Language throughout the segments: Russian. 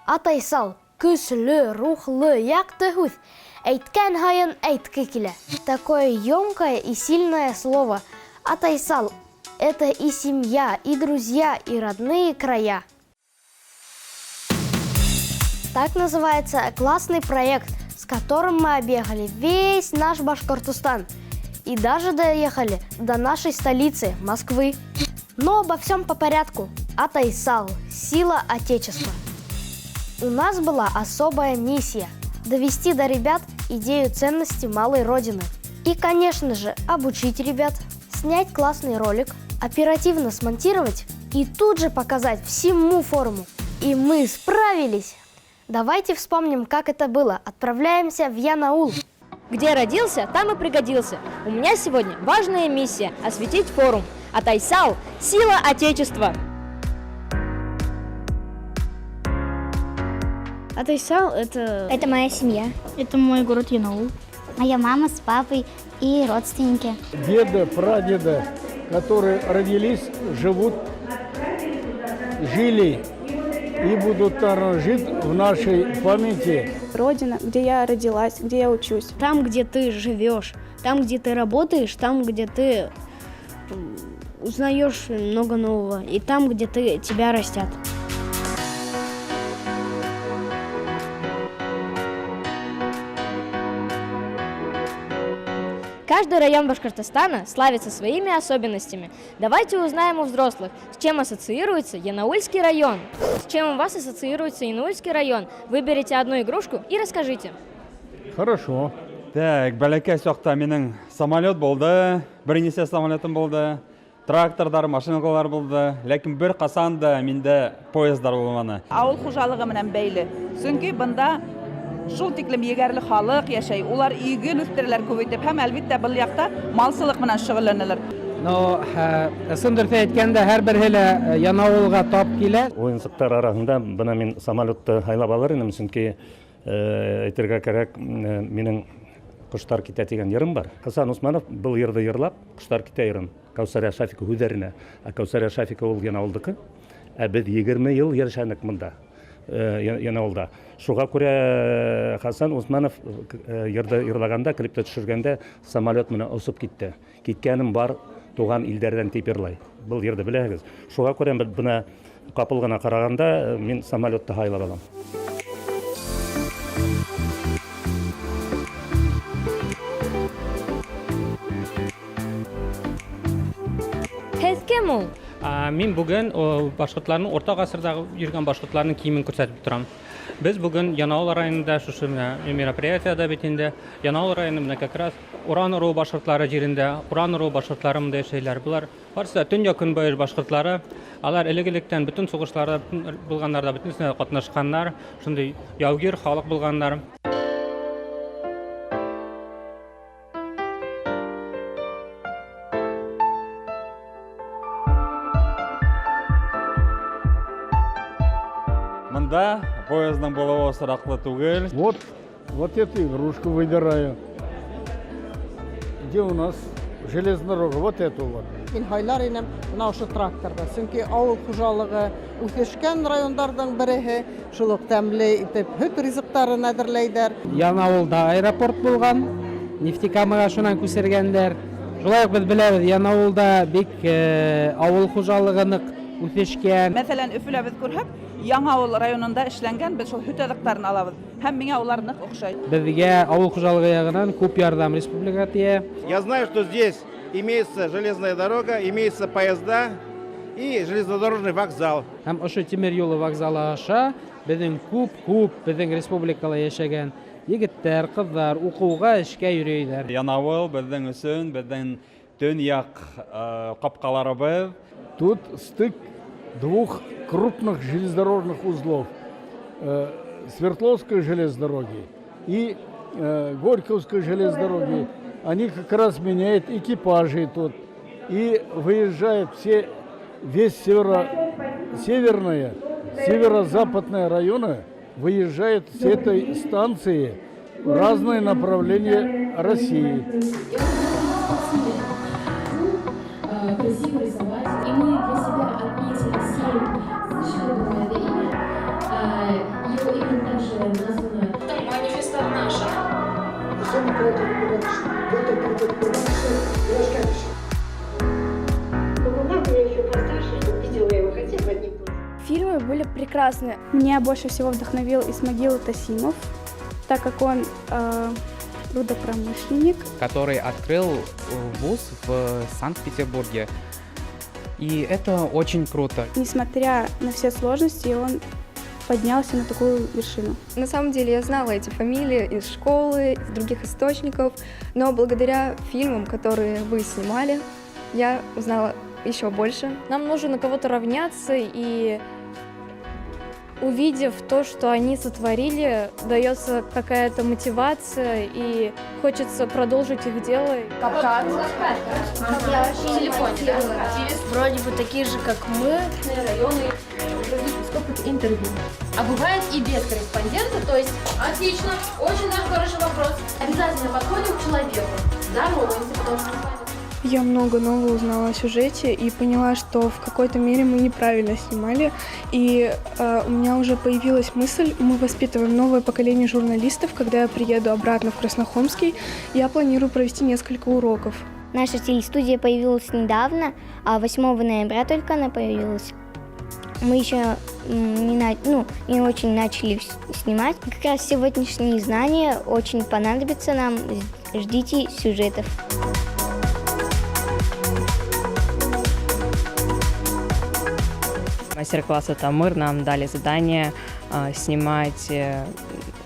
Атайсал, көслі, рухлы, яқты хүз. Әйткән хайын әйткі келі. Такое емкое и сильное слово. Атайсал – это и семья, и друзья, и родные края. Так называется классный проект, с которым мы объехали весь наш Башкортостан. И даже доехали до нашей столицы, Москвы. Но обо всем по порядку. Атайсал – сила Отечества. У нас была особая миссия – довести до ребят идею ценности малой Родины. И, конечно же, обучить ребят, снять классный ролик, оперативно смонтировать и тут же показать всему форуму. И мы справились! Давайте вспомним, как это было. Отправляемся в Янаул. Где родился, там и пригодился. У меня сегодня важная миссия – осветить форум. Атайсал – сила Отечества. Атайсал – это... Это моя семья. Это мой город Янаул. Моя мама с папой и родственники. Деда, прадеда, которые родились, живут, жили и будут жить в нашей памяти. Родина, где я родилась, где я учусь. Там, где ты живешь, там, где ты работаешь, там, где ты узнаешь много нового, и там, где тебя растят. Каждый район Башкортостана славится своими особенностями. Давайте узнаем у взрослых, с чем ассоциируется Янаульский район. С чем у вас ассоциируется Янаульский район? Выберите одну игрушку и расскажите. Хорошо. Так, бәләкәй чакта минең самолет булды, берничә самолетым булды, трактордар, машиналар булды, ләкин бер касан да миндә поездар булмады. Авыл хуҗалыгы менән бәйле. Чөнки бында шул тиклем егәрле халык яшәй. Улар иген үстерәләр күбәйтеп, һәм әлбиттә был якта малсылык менән шөгыльләнәләр. Ысындырса әйткәндә, һәрберһе Янаулга тап килә. Уенсыктар арасында бына мин самолетты һайлап алыр идем, чөнки әйтергә кирәк, минең Коштар китә дигән йырым бар. Хасан Усманов был йырды йырлап, Коштар китә йырын Кәүсәрә Шафика һүзләренә. Кәүсәрә Шафика ул Янаулдыкы. Без 20 ел яшәдек монда. Янаулда. Шуңа күрә Хасан Усманов йырды йырлаганда, клипта төшергәндә самолет менә осып китте. Киткәнем бар туган илдәрдән дип йырлай. Был йырды беләгез. Шуңа күрә бuna капыл гына караганда мин самолетты һайлап алам. Һез кем ул? Мин бүген башкортларның орта гасырдагы йөргән башкортларның киемен күрсәтеп торам. Без бүген Янаул районында шушы мероприятиедә бит инде Янаул районында как раз Уран уру башкортлары җирендә, Уран уру башкортлары монда яшәйләр. Булар барысы төньяк көнбайыш башкортлары. Алар элек-электән бөтен сугышларда булганнарда бөтенсенә катнашканнар, шундый яугир халык булганнар. Монда поездның булуы сораклы түгел. Вот эту игрушку выбираю. Где у нас железная дорога? Вот эту вот. Мин һайлар инем менә ошо тракторда. Чөнки авыл хуҗалыгы үсешкән районнардан береһе, шул ук тәмле итеп һөт ризыктарын әзерләйдер. Янаулда аэропорт булган, Нефтекамага шунан күсергәндәр. Шулай ук без беләбез, Янаулда бик авыл хуҗалыгы үсешкән. Мәсәлән, Өфөлә без күрһәк, Яңавыл районында эшләнгән без шул һөт азыктарын алабыз. Һәм миңа улар нык охшай. Безгә авыл хуҗалыгы ягыннан күп ярдәм республика тия. Я знаю, что здесь имеется железная дорога, имеется поезда и железнодорожный вокзал. Һәм ошо тимер юлы вокзалы аша безнең күп безнең республикала яшәгән егетләр, кызлар укуга эшкә йөриләр. Янаул безнең өчен, безнең төньяк капкаларыбыз. Тут стык двух крупных железнодорожных узлов. Свердловской железной дороги и Горьковской железной дороги. Они как раз меняют экипажи тут. И выезжают весь северо-западные районы, выезжают с этой станции в разные направления России. Красиво рисовать, и мы для себя отметили 7 совершенно другое имя. фильмы были прекрасны. Меня больше всего вдохновил Исмагил Тасимов, так как он рудопромышленник, который открыл вуз в Санкт-Петербурге. И это очень круто. Несмотря на все сложности, он поднялся на такую вершину. На самом деле я знала эти фамилии из школы, из других источников, но благодаря фильмам, которые вы снимали, я узнала еще больше. Нам нужно на кого-то равняться, и увидев то, что они сотворили, дается какая-то мотивация, и хочется продолжить их дело. Капкат. Вроде бы такие же, как мы. Районы, сколько интервью. А бывает и без корреспондента, то есть отлично, очень даже хороший вопрос. Обязательно подходим к человеку, здороваемся, потому что Я много нового узнала о сюжете и поняла, что в какой-то мере мы неправильно снимали. И у меня уже появилась мысль, мы воспитываем новое поколение журналистов. Когда я приеду обратно в Краснохомский, я планирую провести несколько уроков. Наша телестудия появилась недавно, а 8 ноября только она появилась. Мы еще не очень начали снимать. Как раз сегодняшние знания очень понадобятся нам. Ждите сюжетов. Мастер-класса «Тамыр» нам дали задание снимать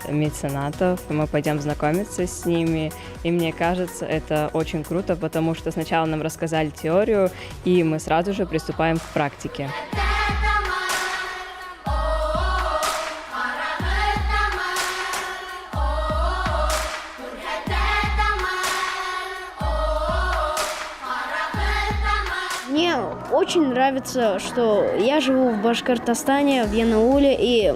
меценатов. Мы пойдем знакомиться с ними. И мне кажется, это очень круто, потому что сначала нам рассказали теорию, и мы сразу же приступаем к практике. Мне очень нравится, что я живу в Башкортостане, в Янауле, и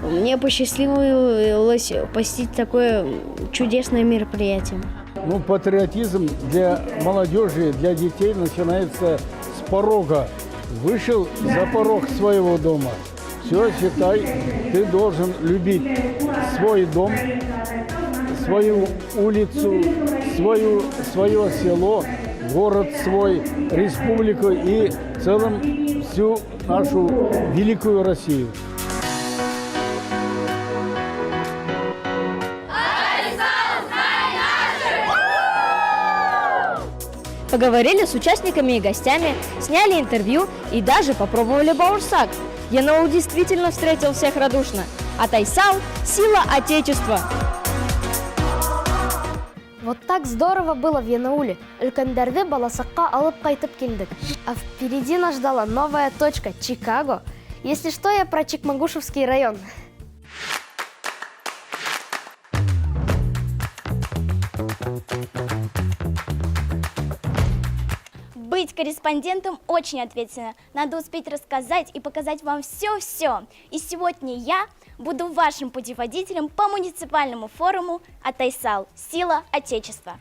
мне посчастливилось посетить такое чудесное мероприятие. Ну, патриотизм для молодежи, для детей начинается с порога. Вышел за порог своего дома. Все, считай, ты должен любить свой дом, свою улицу, свое село, город свой, республику и в целом всю нашу великую Россию. Поговорили с участниками и гостями, сняли интервью и даже попробовали бауырсак. Янаул действительно встретил всех радушно. А Тайсал – сила Отечества. Вот так здорово было в Янауле. Үлкендерді баласаққа алып қайтып келдік. А впереди нас ждала новая точка – Чикаго. Если что, я про Чикмагушевский район. Быть корреспондентом очень ответственно. Надо успеть рассказать и показать вам все-все. И сегодня я буду вашим путеводителем по муниципальному форуму «Атайсал. Сила Отечества».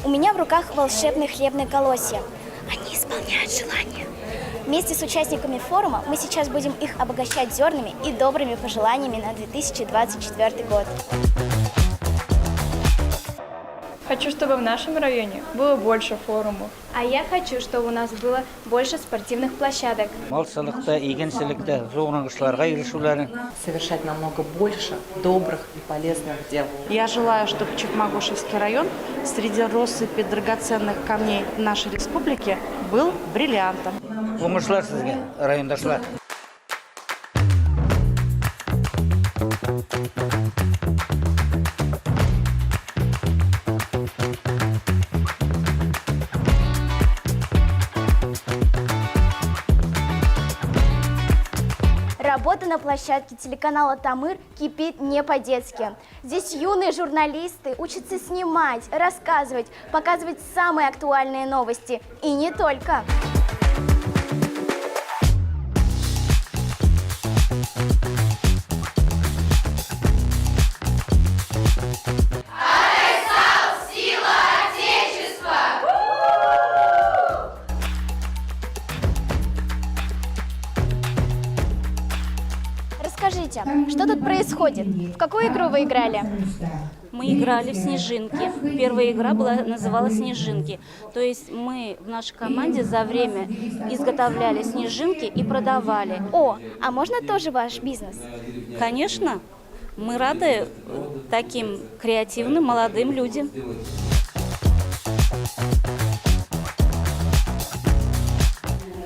У меня в руках волшебные хлебные колосья. Они исполняют желания. Вместе с участниками форума мы сейчас будем их обогащать зернами и добрыми пожеланиями на 2024 год. Хочу, чтобы в нашем районе было больше форумов. А я хочу, чтобы у нас было больше спортивных площадок. Совершать намного больше добрых и полезных дел. Я желаю, чтобы Чикмагушевский район среди россыпи драгоценных камней нашей республики был бриллиантом. Работа на площадке телеканала «Тамыр» кипит не по-детски. Здесь юные журналисты учатся снимать, рассказывать, показывать самые актуальные новости. И не только. Расскажите, что тут происходит? В какую игру вы играли? Мы играли в снежинки. Первая игра называлась «Снежинки». То есть мы в нашей команде за время изготовляли снежинки и продавали. О, а можно тоже ваш бизнес? Конечно, мы рады таким креативным молодым людям.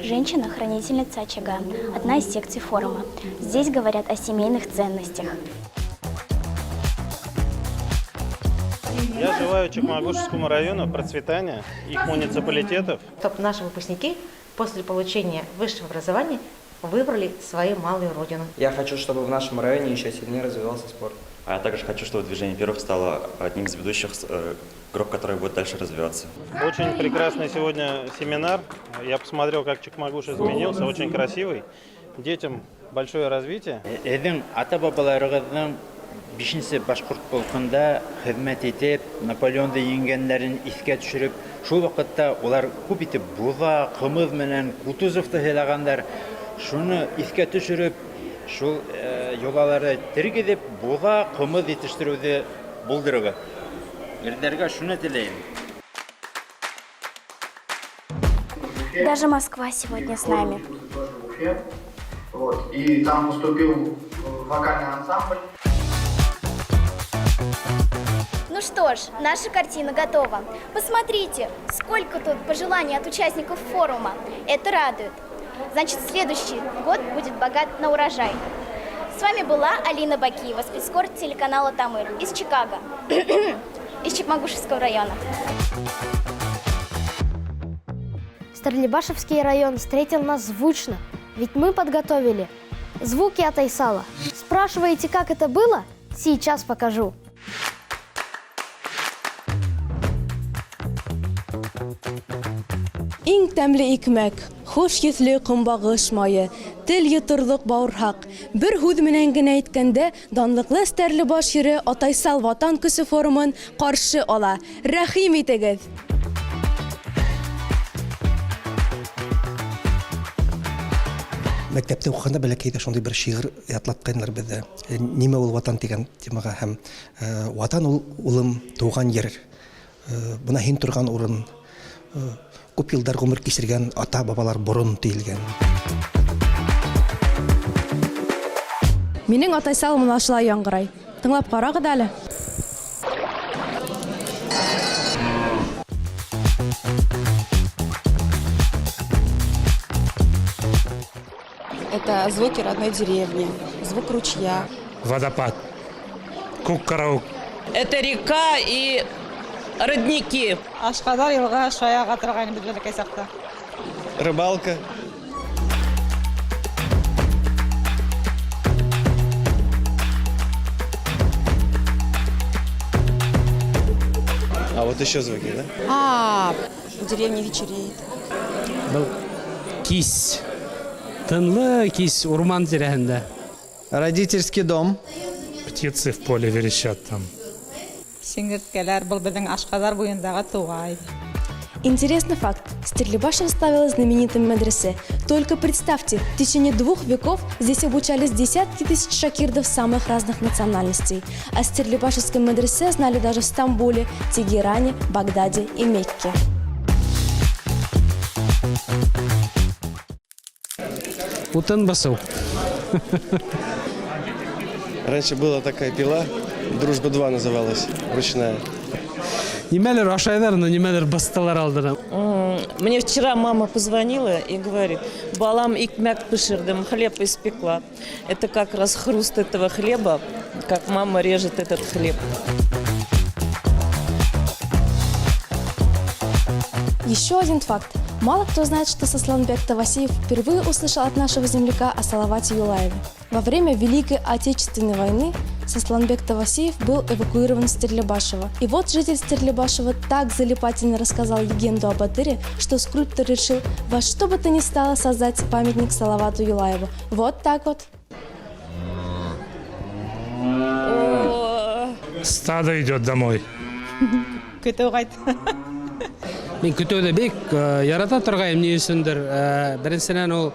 Женщина – хранительница очага, одна из секций форума. Здесь говорят о семейных ценностях. Я желаю Чекмагушевскому району процветания их муниципалитетов. Чтобы наши выпускники после получения высшего образования выбрали свою малую родину. Я хочу, чтобы в нашем районе еще сильнее развивался спорт. А я также хочу, чтобы движение первых стало одним из ведущих групп, которые будут дальше развиваться. Очень прекрасный сегодня семинар. Я посмотрел, как Чекмагуш изменился. Очень красивый. Детям большое развитие. Бишинче башкорт полкында хезмәт итеп, Наполеонды енгәннәрен искә төшереп, шул вакытта улар күп итеп буда, кымыз менән Кутузовты һайлаганнар. Шуны искә төшереп, шул йолалары тергезеп, буда, кымыз итештерүне булдырыгы. Ирдәргә шуны теләйм. Даже Москва сегодня с нами. И там выступил вокальный ансамбль. Ну что ж, наша картина готова. Посмотрите, сколько тут пожеланий от участников форума. Это радует. Значит, следующий год будет богат на урожай. С вами была Алина Бакиева, спецкор телеканала Тамыр из Чикаго, из Чекмагушевского района. Старлибашевский район встретил нас звучно, ведь мы подготовили звуки от Айсала. Спрашиваете, как это было? Сейчас покажу. Иң тәмле икмәк, хош йөзле кымбагыш майы, тел йотырлык баурхак. Бер һүз менән генә әйткәндә, данлыклы Стәрлебаш ире Атайсал ватан көсе форумын каршы ала. Рәхим итегез. Мәктәптә укыганда бәләкәйдә шундый бер шигырь ятлатканнар бездә. Нимә ул ватан дигән темага һәм ватан ул улым туган ер. Буна һин торган урын. Күп елдар гомер кичергән ата-бабалар борын тиелгән. Минең Атайсал менә шулай яңгырай. Тыңлап карагыз әле. Это звуки родной деревни, звук ручья. Водопад, Кук-Караук. Это река и родники. Ашкадар елга шаяга торган без бәләкәй сакта. Рыбалка. А вот еще звуки, да? В деревне вечереет. Был кис. Тынлы кис урман тирәһендә. Родительский дом. Птицы в поле верещат там. Сиңерткәләр был безнең Ашкадар буендагы тугай. Интересный факт. Стерлибаш ставила знаменитым медресе. Только представьте, в течение 2 веков здесь обучались десятки тысяч шакирдов самых разных национальностей. О Стерлибашевском медресе знали даже в Стамбуле, Тегеране, Багдаде и Мекке. Утын басу. Раньше была такая пила, «Дружба-2» называлась, ручная. Нимәлер ашайлар, но нимәлер бастылар алдыра. Мне вчера мама позвонила и говорит: балам икмәк пешердем, хлеб испекла. Это как раз хруст этого хлеба, как мама режет этот хлеб. Еще один факт. Мало кто знает, что Сосланбек Тавасиев впервые услышал от нашего земляка о Салавате Юлаеве. Во время Великой Отечественной войны Сосланбек Тавасиев был эвакуирован в Стерлибашево. И вот житель Стерлибашева так залипательно рассказал легенду о Батыре, что скульптор решил во что бы то ни стало создать памятник Салавату Юлаеву. Вот так вот. Стадо идет домой. Мен көтөдө бек ярата торгайым не үсүндүр. Биринчиден ул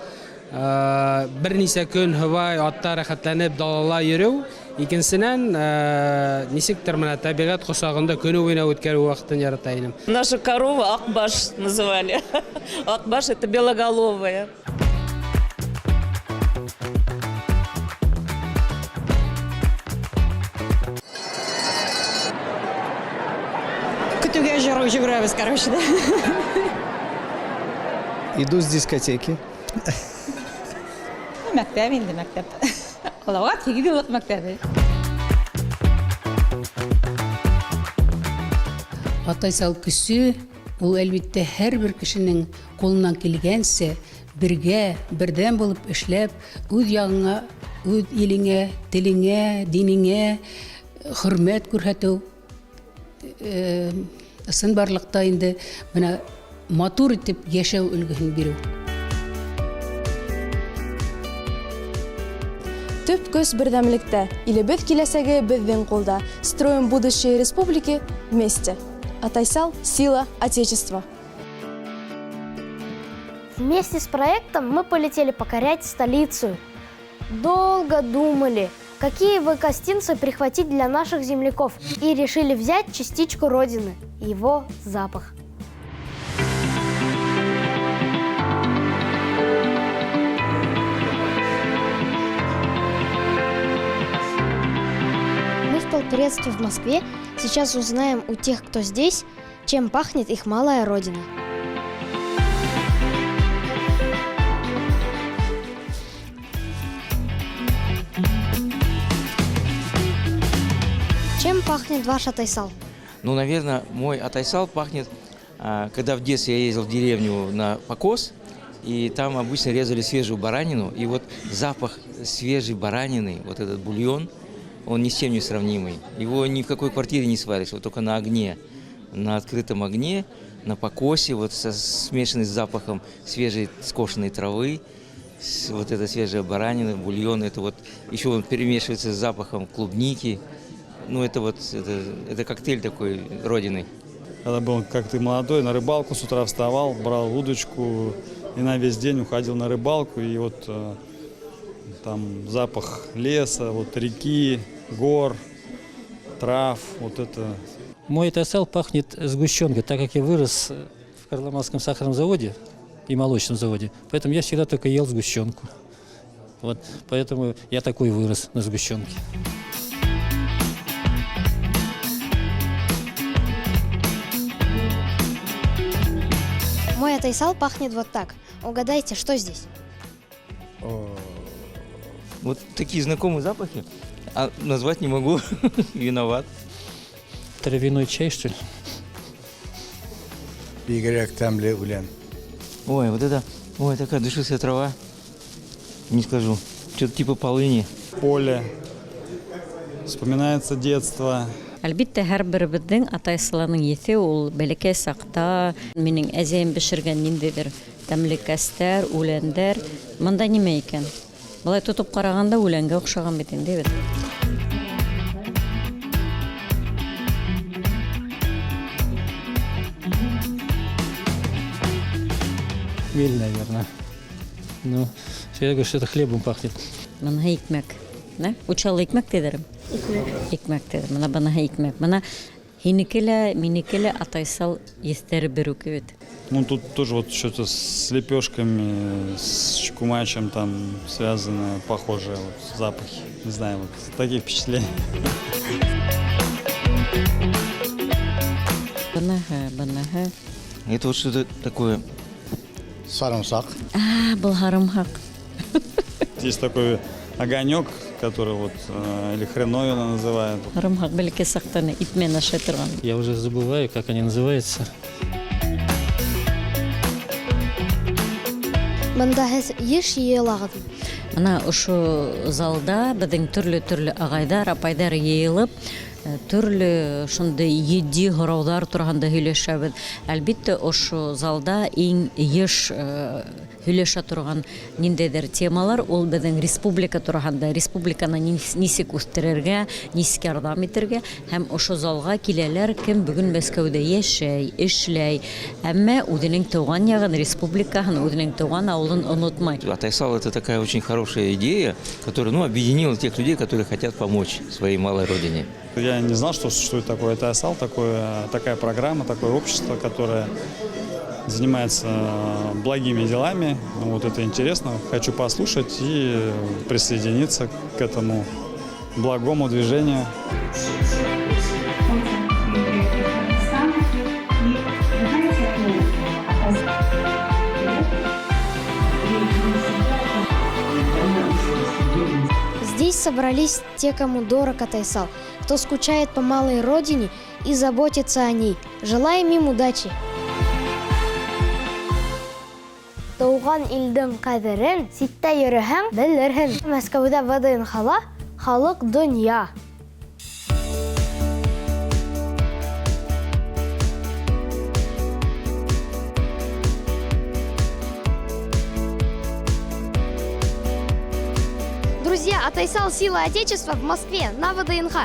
бернисә көн һавай атта рәхәтләнеп далала йөрү, икенчесенән нисектер менә табигать косагында көне буена үткәрү вакытын ярата идем. Наша корова Акбаш называли. Акбаш это белоголовая. Көтүгә жүгүрәбез, короче, да. Иду с дискотеки. Мәктәп инде, мәктәп. Аллага 8 еллык мәктәбе. Атайсал көсү ул әлбиттә һәрбер кешенең кулыннан килгәнсә бергә, бердәм булып эшләп, үз ягыңа, үз илеңә, телеңә, динеңә хөрмәт күрсәтү. Сын барлыкта инде менә матур итеп яшәү өлгеһен бирү. Төп көс бердәмлектә. Илебез киләсәге безнең кулда. Строим будущее республики вместе. Атайсал – сила Отечества. Вместе с проектом мы полетели покорять столицу. Долго думали, какие бы гостинцы прихватить для наших земляков, и решили взять частичку Родины – его запах. Мы в полпредстве в Москве сейчас узнаем у тех, кто здесь, чем пахнет их малая Родина. Чем пахнет ваш Атайсал? Ну, наверное, мой Атайсал пахнет, когда в детстве я ездил в деревню на покос, и там обычно резали свежую баранину, и вот запах свежей баранины, вот этот бульон, он ни с чем не сравнимый. Его ни в какой квартире не сваришь, вот только на огне, на открытом огне, на покосе, вот смешанный с запахом свежей скошенной травы, вот эта свежая баранина, бульон, это вот еще он перемешивается с запахом клубники. Ну, это коктейль такой Родины. Когда был как ты молодой, на рыбалку с утра вставал, брал удочку и на весь день уходил на рыбалку. И вот там запах леса, вот реки, гор, трав, вот это. Мой Атайсал пахнет сгущенкой, так как я вырос в Карломатском сахарном заводе и молочном заводе. Поэтому я всегда только ел сгущенку. Вот, поэтому я такой вырос на сгущенке. Мой Атайсал пахнет вот так. Угадайте, что здесь? Вот такие знакомые запахи, а назвать не могу, виноват. Травяной чай, что ли? Бигряк тамле улен. Ой, вот это, ой, такая душистая трава. Не скажу, что-то типа полыни. Поле. Вспоминается детство. Әлбиттә, һәрберебезнең Атайсалының еҫе ул бәләкәй саҡта минең әзәйем бешергән ниндәйҙер тәмле кәстәр, үләндәр. Мында нимә икән? Былай тотоп ҡарағанда үләнгә оҡшаған бит инде бит. Мель, наверное. Ну, я говорю, что это хлебом пахнет. Мына икмәк. Учалы икмәк тиҙәрем. Икмәк тиҙәрем. Мына быныһы икмәк. Мына һинеке лә, минеке лә Атайсал еҫтәре берүк бит. Ну, тут тоже вот что-то с лепешками, с чукумачем там связано, похожие вот запахи. Не знаю, вот такие впечатления. Быныһы. Это вот что-то такое. Сарымсак. Был һарымһаҡ. Есть такой огонек, который вот, или хреной она называют. Һарымһаҡ бәләкәй саҡтаны итмен ашай торған. Я уже забываю, как они называются. Мында һеҙ еш йыйылағыҙмы? Мына ошо залда беҙҙең төрлө ағайҙар, апайҙар йыйылып, Төрле шундай едди һораудар турында һөйләшәбез. Әлбәттә, ошо залда иң еш һөйләшә торган ниндәйдер темалар ул безнең республика турында, республиканы нисек үстерергә, нисек ярдәм итәргә һәм ошо залга киләләр кем бүген Мәскәүдә яшәй, эшләй, әмма үзенең туган ягын, республикаһын, үзенең туган авылын онытмай. Атайсал — это такая очень хорошая идея, которая объединила тех людей, которые хотят помочь своей малой родине. Я не знал, что существует такой Атайсал, такая программа, такое общество, которое занимается благими делами. Вот это интересно. Хочу послушать и присоединиться к этому благому движению. Здесь собрались те, кому дорог Атайсал, кто скучает по малой родине и заботится о ней. Желаем им удачи! Туган илдең кадерен ситтә йөрһәң белерһең. Мәскәүдә ВДНХ-ла халык дөнья. Друзья, Атайсал «Сила Отечества» в Москве на ВДНХ.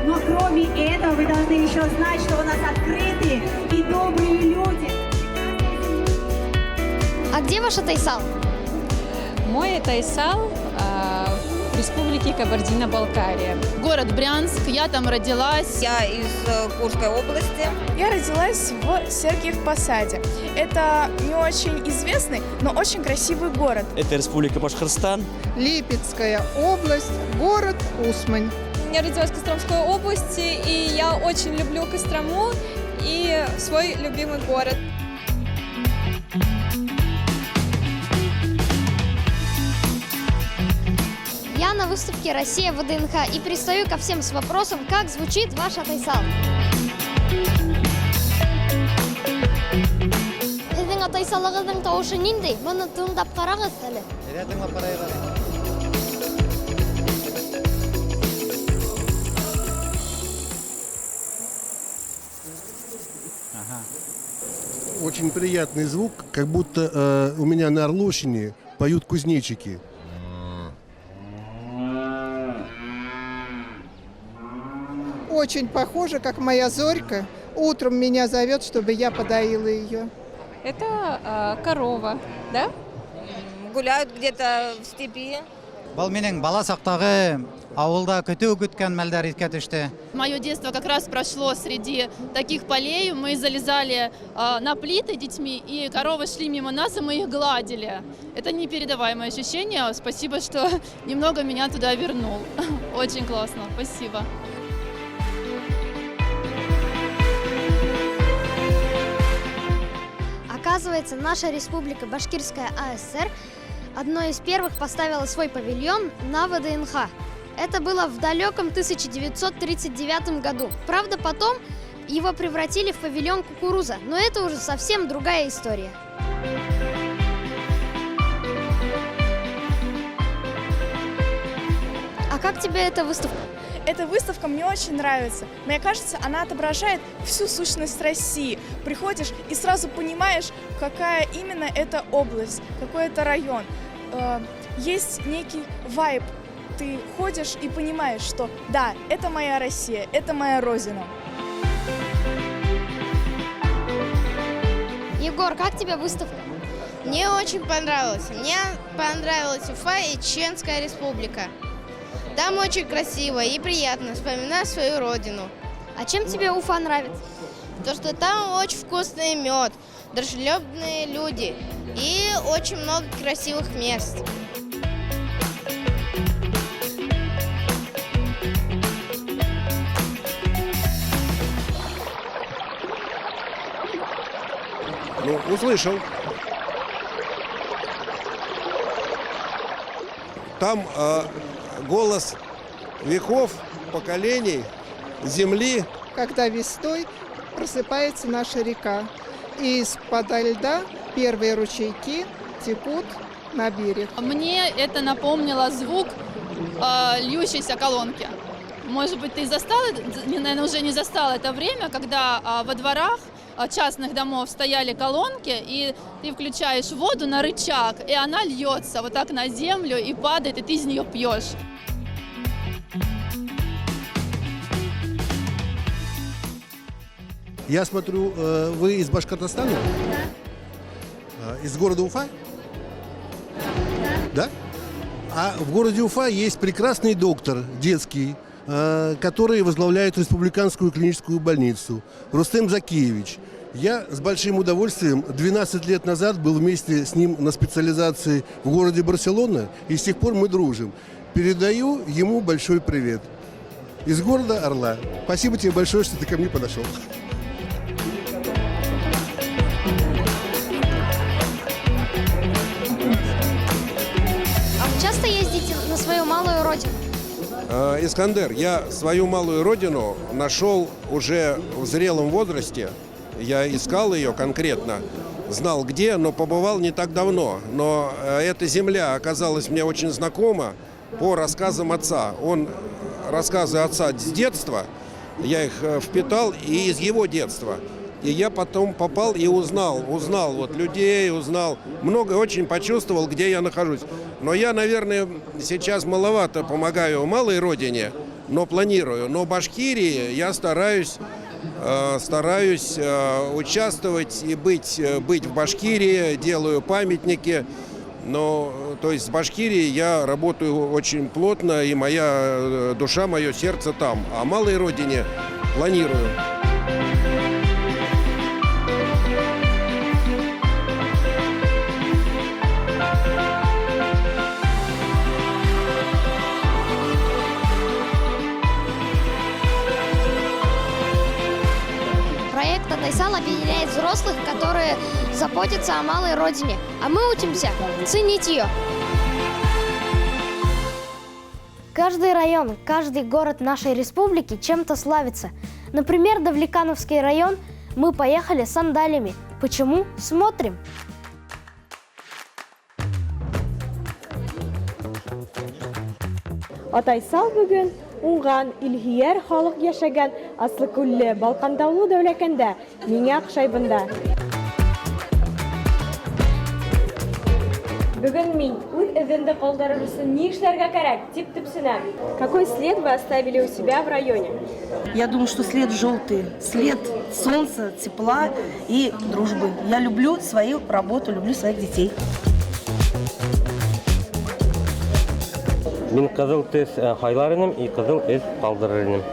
Но кроме этого вы должны еще знать, что у нас открытые и добрые люди. А где ваш Атайсал? Мой Атайсал в республике Кабардино-Балкария. Город Брянск, я там родилась. Я из Курской области. Я родилась в Сергиев-Посаде. Это не очень известный, но очень красивый город. Это республика Башкортостан. Липецкая область, город Усмань. Я родилась в Костромской области, и я очень люблю Кострому и свой любимый город. Я на выставке «Россия ВДНХ» и пристаю ко всем с вопросом, как звучит ваш Атайсал. Сіздің Атайсалығыздың тауышы ниндей? Мұны тыңдап қараңыз әлі. Очень приятный звук, как будто у меня на Орловщине поют кузнечики. Очень похоже, как моя Зорька. Утром меня зовет, чтобы я подоила ее. Это корова, да? Гуляют где-то в степи. Бұл менің бала сақтағы ауылда көтеу күткен мәлдер еске түсті. Мое детство как раз прошло среди таких полей. Мы залезали на плиты детьми, и коровы шли мимо нас, и мы их гладили. Это непередаваемое ощущение. Спасибо, что немного меня туда вернул. Очень классно. Спасибо. Оказывается, наша республика Башкирская АСР одной из первых поставила свой павильон на ВДНХ. Это было в далеком 1939 году. Правда, потом его превратили в павильон «Кукуруза», но это уже совсем другая история. А как тебе эта выставка? Эта выставка мне очень нравится. Мне кажется, она отображает всю сущность России. Приходишь и сразу понимаешь, какая именно это область, какой это район. Есть некий вайб. Ты ходишь и понимаешь, что да, это моя Россия, это моя родина. Егор, как тебе выставка? Мне очень понравилось. Мне понравилась Уфа и Чеченская республика. Там очень красиво и приятно вспоминать свою родину. А чем тебе Уфа нравится? То, что там очень вкусный мед, дружелюбные люди и очень много красивых мест. Ну, услышал. Там голос веков, поколений, земли. Когда весной просыпается наша река, и из-под льда первые ручейки текут на берег. Мне это напомнило звук льющейся колонки. Может быть, ты застал, наверное, уже не застал это время, когда во дворах частных домов стояли колонки, и ты включаешь воду на рычаг, и она льется вот так на землю и падает, и ты из нее пьешь. Я смотрю, вы из Башкортостана? Из города Уфа? Да? А в городе Уфа есть прекрасный доктор детский, который возглавляет республиканскую клиническую больницу, Рустем Закиевич. Я с большим удовольствием 12 лет назад был вместе с ним на специализации в городе Барселона, и с тех пор мы дружим. Передаю ему большой привет. Из города Орла. Спасибо тебе большое, что ты ко мне подошел. А вы часто ездите на свою малую родину? Искандер, я свою малую родину нашел уже в зрелом возрасте. Я искал ее конкретно, знал где, но побывал не так давно. Но эта земля оказалась мне очень знакома по рассказам отца. Он рассказы отца с детства, я их впитал и из его детства. И я потом попал и узнал вот людей, узнал много, очень почувствовал, где я нахожусь. Но я, наверное, сейчас маловато помогаю малой родине, но планирую. Но в Башкирии я стараюсь участвовать и быть в Башкирии, делаю памятники. Но, то есть, в Башкирии я работаю очень плотно, и моя душа, мое сердце там. А малой родине планирую. Проект «Атайсал» объединяет взрослых, которые заботятся о малой родине, а мы учимся ценить ее. Каждый район, каждый город нашей республики чем-то славится. Например, Давлекановский район мы поехали сандалями. Почему? Смотрим. Атайсал бүген уңған, илһияр халык яшәгән Аслы күлле Балкандаулы дәүләкәндә миңа охшай бында. Бүген мин үз эземдә калдырыр өчен ни эшләргә кирәк дип төпсенәм. Какой след вы оставили у себя в районе? Я думаю, что след желтый, след солнца, тепла и дружбы. Я люблю свою работу, люблю своих детей. Мин кызыл төс хайлар идем и кызыл эз калдырыр идем.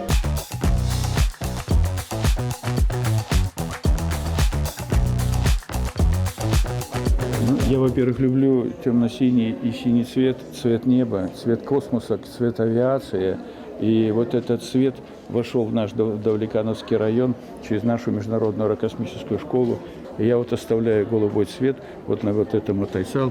Я, во-первых, люблю темно-синий и синий цвет, цвет неба, цвет космоса, цвет авиации. И вот этот цвет вошел в наш Давлекановский район через нашу международную аэрокосмическую школу. И я вот оставляю голубой цвет вот на вот этом Атайсал.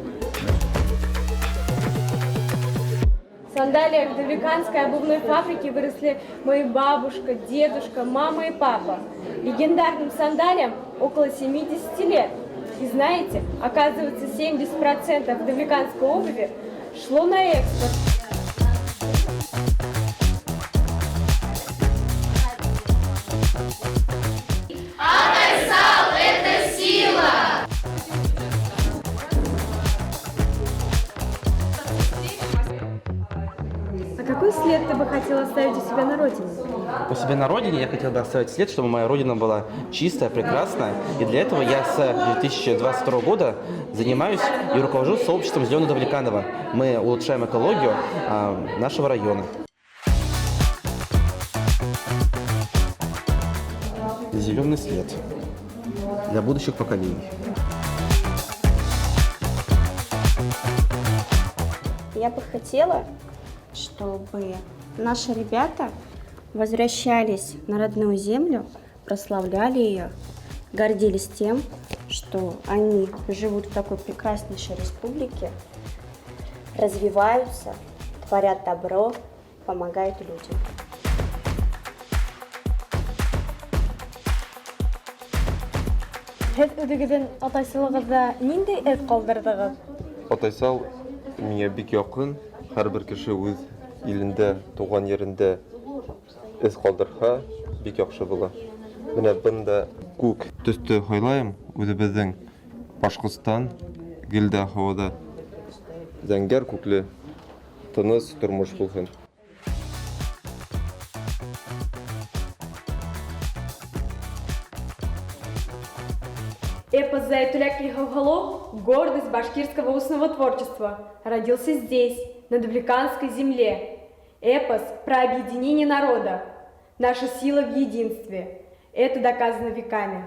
В сандалиях Давлеканской обувной фабрики выросли мои бабушка, дедушка, мама и папа. Легендарным сандалиям около 70 лет. И знаете, оказывается, 70% давлеканской обуви шло на экспорт. Атайсал – это сила! А какой след ты бы хотел оставить у себя на родине? У себя на родине я хотел бы оставить след, чтобы моя родина была чистая, прекрасная. И для этого я с 2022 года занимаюсь и руковожу сообществом Зеленого Давлеканова. Мы улучшаем экологию нашего района. Зеленый след для будущих поколений. Я бы хотела, чтобы наши ребята возвращались на родную землю, прославляли ее, гордились тем, что они живут в такой прекраснейшей республике, развиваются, творят добро, помогают людям. Һез үдегездән атайсылыгызда нинди эз калдырдыгыз? Атайсал миңа бик якын. Һәрбер кеше үз илендә, туган yerендә эз калдырса, бик яхшы була. Менә бында күк төсте хайлайм, үзебезнең Башкортстан гелдә һавада зәңгәр күкле тыныс тормыш булсын. Эпос «Заятуляк Лиховголов» – гордость башкирского устного творчества, родился здесь, на Давлеканской земле. Эпос про объединение народа, наша сила в единстве. Это доказано веками.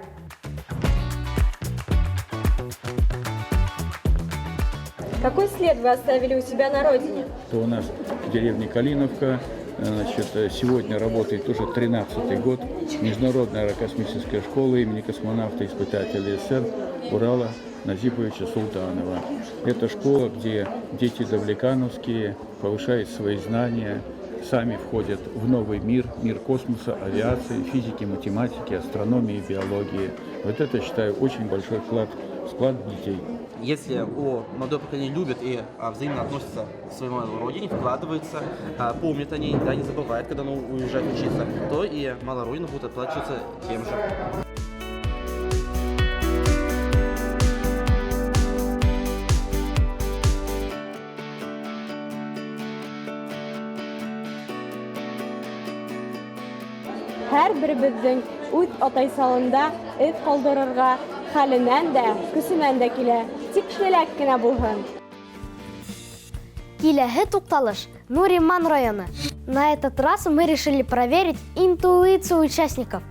Какой след вы оставили у себя на родине? У нас в деревне Калиновка, значит, сегодня работает уже 13-й год Международная аэрокосмическая школа имени космонавта-испытателя СССР Урала Назиповича Султанова. Это школа, где дети давлекановские повышают свои знания, сами входят в новый мир, мир космоса, авиации, физики, математики, астрономии, биологии. Вот это, считаю, очень большой вклад детей. Если молодое поколение любит и взаимно относится к своей родине, вкладывается, помнит о ней, да, не забывает, когда оно уезжает учиться, то и малая родина будет отплачиваться тем же. Һәр беребезнең үз атайсалында эз калдырырга хәленнән дә, көсеннән дә килә. Тик эшләк кенә булһын. Киләһе тукталыш – Нуриман районы. На этот раз мы решили проверить интуицию участников.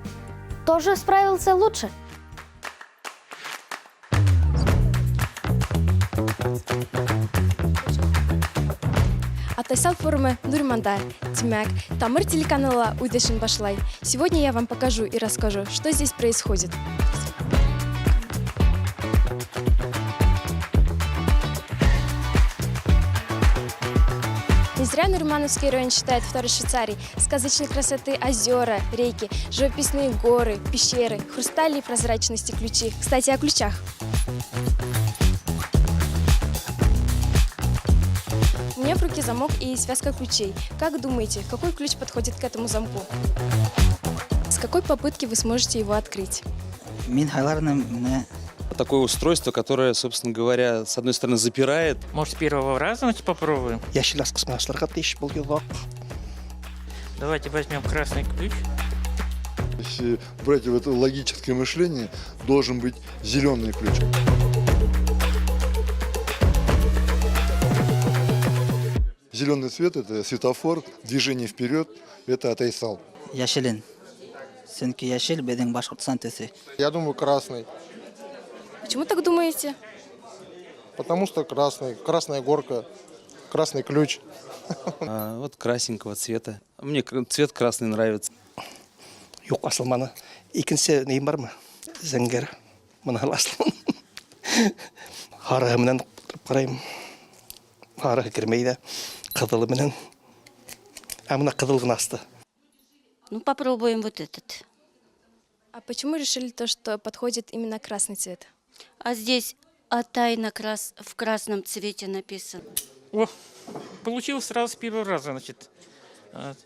Кто же справился лучше? Атайсал форумы Нуриманда. Тимәк, Тамыр телеканала үз эшен башлай. Сегодня я вам покажу и расскажу, что здесь происходит. Не зря Нуримановский район считают второй Швейцарией. Сказочной красоты озера, реки, живописные горы, пещеры, хрустали и прозрачности ключи. Кстати, о ключах. У меня в руке замок и связка ключей. Как думаете, какой ключ подходит к этому замку? С какой попытки вы сможете его открыть? Такое устройство, которое, собственно говоря, с одной стороны запирает. Может, с первого раза попробуем? Давайте возьмем красный ключ. Если брать в это логическое мышление, должен быть зеленый ключ. Зеленый цвет – это светофор, движение вперед – это атайсал. Я думаю, красный. Почему так думаете? Потому что красный, красная горка, красный ключ. Вот красненького цвета. Мне цвет красный нравится. Yok asılmanı. İkincisi neyim var mı? Zenger. Bana aslan. Harahımdan qarayım. Harah girmeydi. Kıdılımından. Amına kıdılgın astı. Ну, попробуем вот этот. А почему решили то, что подходит именно красный цвет? А здесь Атай в красном цвете написано. О, получилось сразу с первого раза, значит.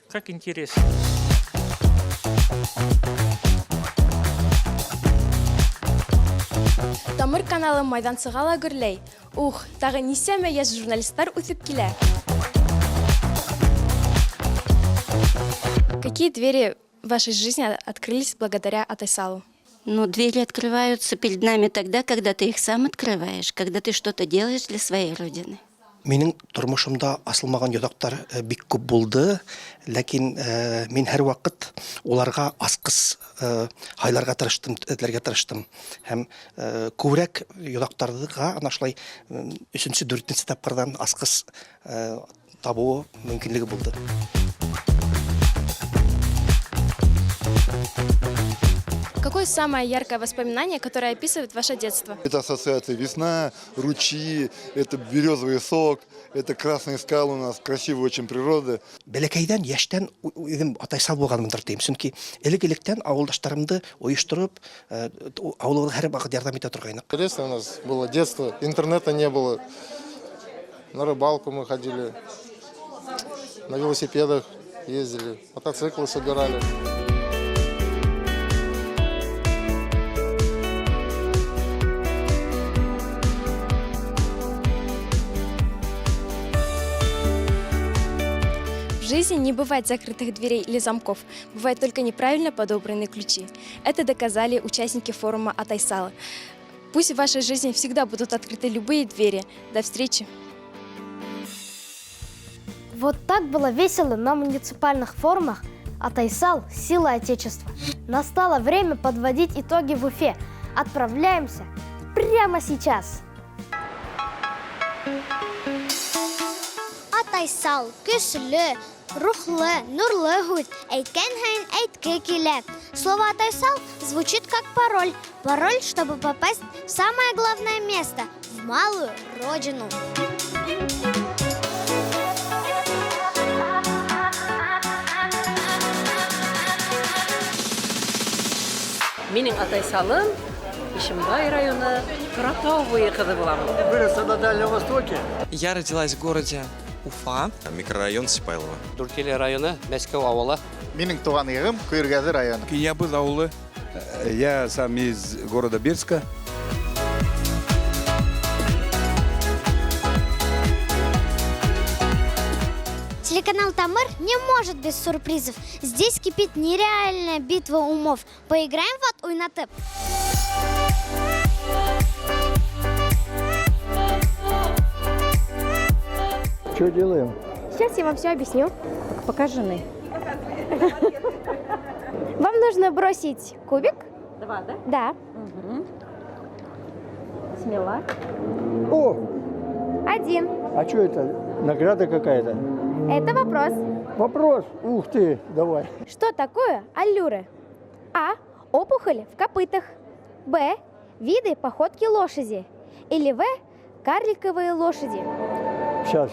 Как интересно. Тамыр каналы майдан сыгала гөрләй. Ух, тагы нисәмә яшь журналистлар үсеп килә. Какие двери в вашей жизни открылись благодаря Атайсалу? Но двери открываются перед нами тогда, когда ты их сам открываешь, когда ты что-то делаешь для своей родины. Минең тормышымда асылмаган ядактар бик күп булды, ләкин мин һәр вакыт уларга аскыс хайларга тырыштым, этләргә тырыштым. Һәм күбрәк ядактарга анашлай 3-4 тапкырдан аскыс табу мөмкинлеге булды. Какое самое яркое воспоминание, которое описывает ваше детство? Это ассоциация весна, ручьи, это березовый сок, это красные скалы у нас, красивая очень природа. Бәләкәйдән, яшьтән үзем Атайсал булганымдыр дим. Чөнки элек-электән авылдаштарымды оештырып, авылга һәр вакыт ярдәм итә торгайнык. Интересно у нас было детство, интернета не было. На рыбалку мы ходили. на велосипедах ездили, мотоциклы собирали. В жизни не бывает закрытых дверей или замков, бывают только неправильно подобранные ключи. Это доказали участники форума Атайсала. Пусть в вашей жизни всегда будут открыты любые двери. До встречи! Вот так было весело на муниципальных форумах Атайсал «Сила Отечества». Настало время подводить итоги в Уфе. Отправляемся прямо сейчас. Атайсал көсле, рухлы, нурлы гуд. Әйткән һәйн әйтке килә. Слово Атайсал звучит как пароль. Пароль, чтобы попасть в самое главное место – в малую родину. Менің Атайсалым Ишимбай районы Кротовые кызы буламын. Выросла на Дальнем Востоке. Я родилась в городе Уфа. Микрорайон Сипайлово. Дуркели районы, Мәскәү авылы. Менің туған егім Күйіргәзі районы. Я был аулы. Я сам из города Бирска. Телеканал Тамыр не может без сюрпризов. Здесь кипит нереальная битва умов. Поиграем в «От Уйнатып». Что делаем? Сейчас я вам все объясню. Покажи. Вам нужно бросить кубик. Два, да? Да. Угу. Смело. О, Один. а что это? Награда какая-то? Это вопрос. Вопрос. Ух ты, давай. Что такое аллюры? А. Опухоль в копытах. Б. Виды походки лошади. Или В. Карликовые лошади. Сейчас.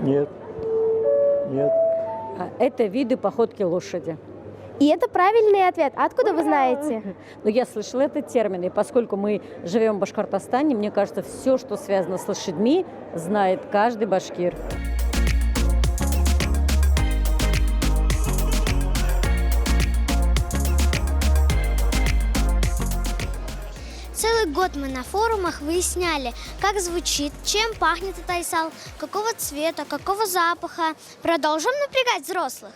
Нет. Нет. Это виды походки лошади. И это правильный ответ. Откуда вы знаете? Но я слышала этот термин, и поскольку мы живем в Башкортостане, мне кажется, все, что связано с лошадьми, знает каждый башкир. Целый год мы на форумах выясняли, как звучит, чем пахнет Атайсал, какого цвета, какого запаха. Продолжим напрягать взрослых.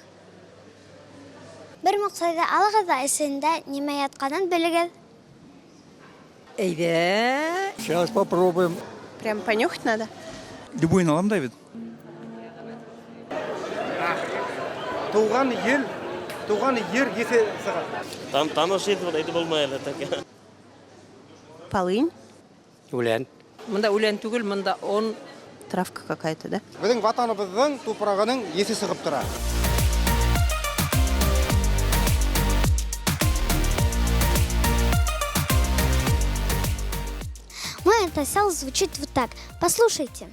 Бір мақсайды алғызда ісінде неме ятқанын білігіз. Сейчас попробуем. Прям понюхать надо? Любой налам, Давид. Туған ел есе саған. Таныш етіп айтып болмайлы так. Полынь. Үлән. Мында үлән түгел, мында он травка какая-то, да? Біздің ватанымыздың топырағының есі сығып тұра. Мой Атайсал звучит вот так. Послушайте.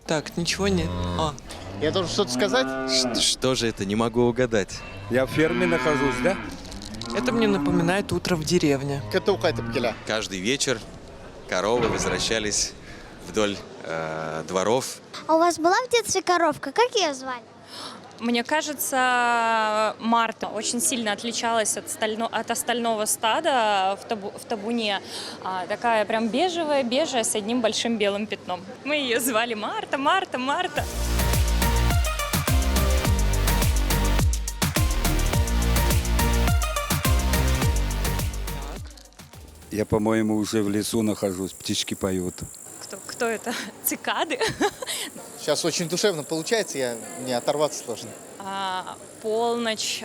Так, ничего нет. Я должен что-то сказать? Что же это? Не могу угадать. Я в ферме нахожусь, да? Это мне напоминает утро в деревне. Каждый вечер коровы возвращались вдоль дворов. А у вас была в детстве коровка? Как ее звали? Мне кажется, Марта очень сильно отличалась от остального стада в табуне. Такая прям бежевая с одним большим белым пятном. Мы ее звали Марта, Марта, Марта. Я, по-моему, уже в лесу нахожусь, птички поют. Кто это? Цикады? Сейчас очень душевно получается, мне оторваться сложно. Полночь,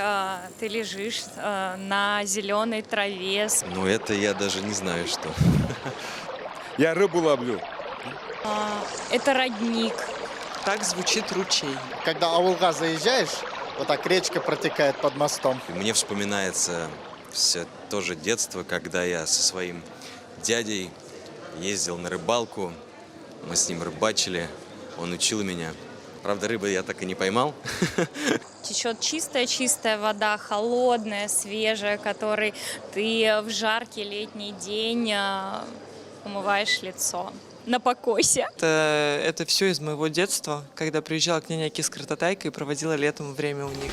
ты лежишь на зеленой траве. Ну, это я даже не знаю, что. Я рыбу ловлю. Это родник. Так звучит ручей. Когда ауылға заезжаешь, вот так речка протекает под мостом. Мне вспоминается все то же детство, когда я со своим дядей ездил на рыбалку. Мы с ним рыбачили, он учил меня. Правда, рыбы я так и не поймал. Течет чистая вода, холодная, свежая, которой ты в жаркий летний день умываешь лицо. на покосе. Это все из моего детства, когда приезжала к няняке с картотайкой и проводила летом время у них.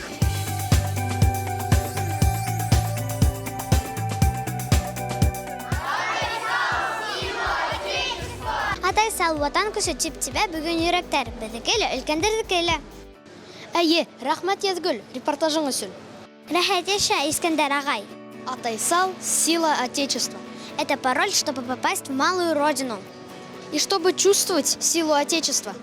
Атайсал ватан күсетіп тебя бүгін үйректер. Бәдікелі, үлкендердікелі. Әйе, рахмат Язгүл, репортажың үшін. Рахмет Яша, Искандер ағай. Атайсал – сила Отечества. Это пароль, чтобы попасть в малую родину. И чтобы чувствовать силу Отечества,